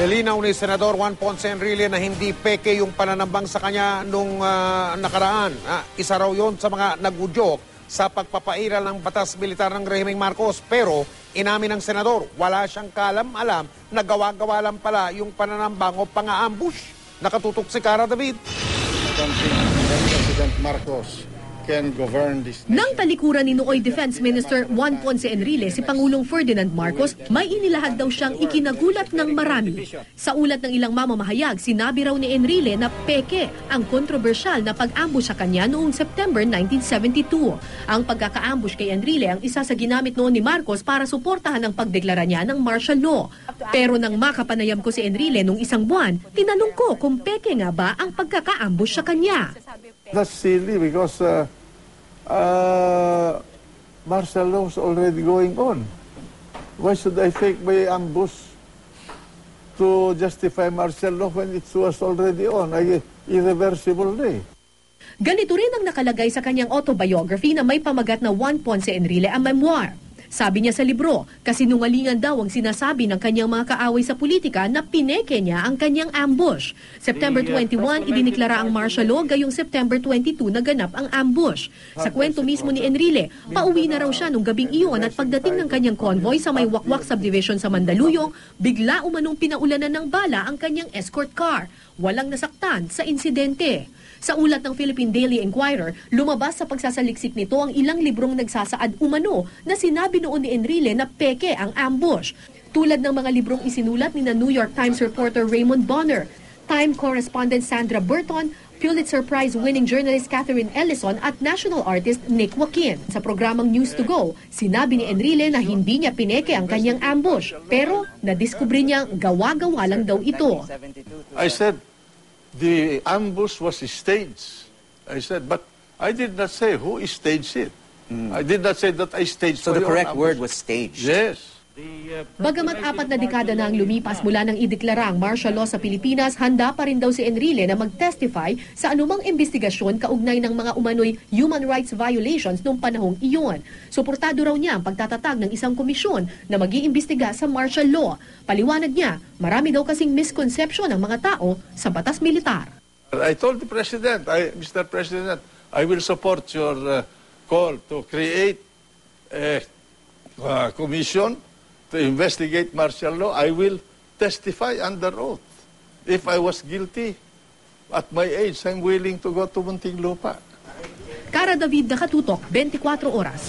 Nilinaw ni Senador Juan Ponce Enrile na hindi peke yung pananambang sa kanya nung nakaraan. Isa raw yon sa mga nagudyok sa pagpapairal ng batas militar ng rehimeng Marcos. Pero inamin ng senador, wala siyang kalam-alam na gawa-gawa lang pala yung pananambang o pang-aambush. Nakatutok si Cara David. President Marcos can govern this nation. Nang talikuran ni Nooy Defense Minister Juan Ponce Enrile si Pangulong Ferdinand Marcos, may inilahad daw siyang ikinagulat ng marami. Sa ulat ng ilang mamamahayag, sinabi raw ni Enrile na peke ang kontrobersyal na pag-ambush sa kanya noong September 1972. Ang pagkaka-ambush kay Enrile ang isa sa ginamit noon ni Marcos para suportahan ang pagdeklara niya ng martial law. Pero nang makapanayam ko si Enrile nung isang buwan, tinanong ko kung peke nga ba ang pagkaka-ambush sa kanya. That's silly because martial law is already going on. Why should I fake my ambush to justify martial law when it was already on? Irreversible day. Ganito rin ang nakalagay sa kanyang autobiography na may pamagat na Juan Ponce Enrile, a memoir. Sabi niya sa libro, kasinungalingan daw ang sinasabi ng kanyang mga kaaway sa politika na pineke niya ang kanyang ambush. September 21, idiniklara ang martial law, gayong September 22 naganap ang ambush. Sa kwento mismo ni Enrile, pauwi na raw siya nung gabing iyon at pagdating ng kanyang convoy sa may Wakwak subdivision sa Mandaluyong, bigla umanong pinaulanan ng bala ang kanyang escort car. Walang nasaktan sa insidente. Sa ulat ng Philippine Daily Inquirer, lumabas sa pagsasaliksik nito ang ilang librong nagsasaad umano na sinabi noon ni Enrile na peke ang ambush. Tulad ng mga librong isinulat ni New York Times reporter Raymond Bonner, Time correspondent Sandra Burton, Pulitzer Prize-winning journalist Catherine Ellison at national artist Nick Joaquin. Sa programang News to Go, sinabi ni Enrile na hindi niya pineke ang kanyang ambush, pero nadiskubre niyang gawa-gawa lang daw ito. I said, the ambush was staged. I said, but I did not say who staged it. I did not say that I staged. So the correct word was staged. Yes. Bagamat 4 na dekada na ang lumipas mula nang ideklara ang martial law sa Pilipinas, handa pa rin daw si Enrile na mag-testify sa anumang investigasyon kaugnay ng mga umano'y human rights violations noong panahong iyon. Suportado raw niya ang pagtatatag ng isang komisyon na mag-iimbestiga sa martial law. Paliwanag niya, marami daw kasing misconception ng mga tao sa batas militar. I told the President, Mr. President, I will support your call to create a commission to investigate martial law. I will testify under oath. If I was guilty, at my age, I'm willing to go to Muntinlupa. Cara David, Nakatutok, 24 Oras.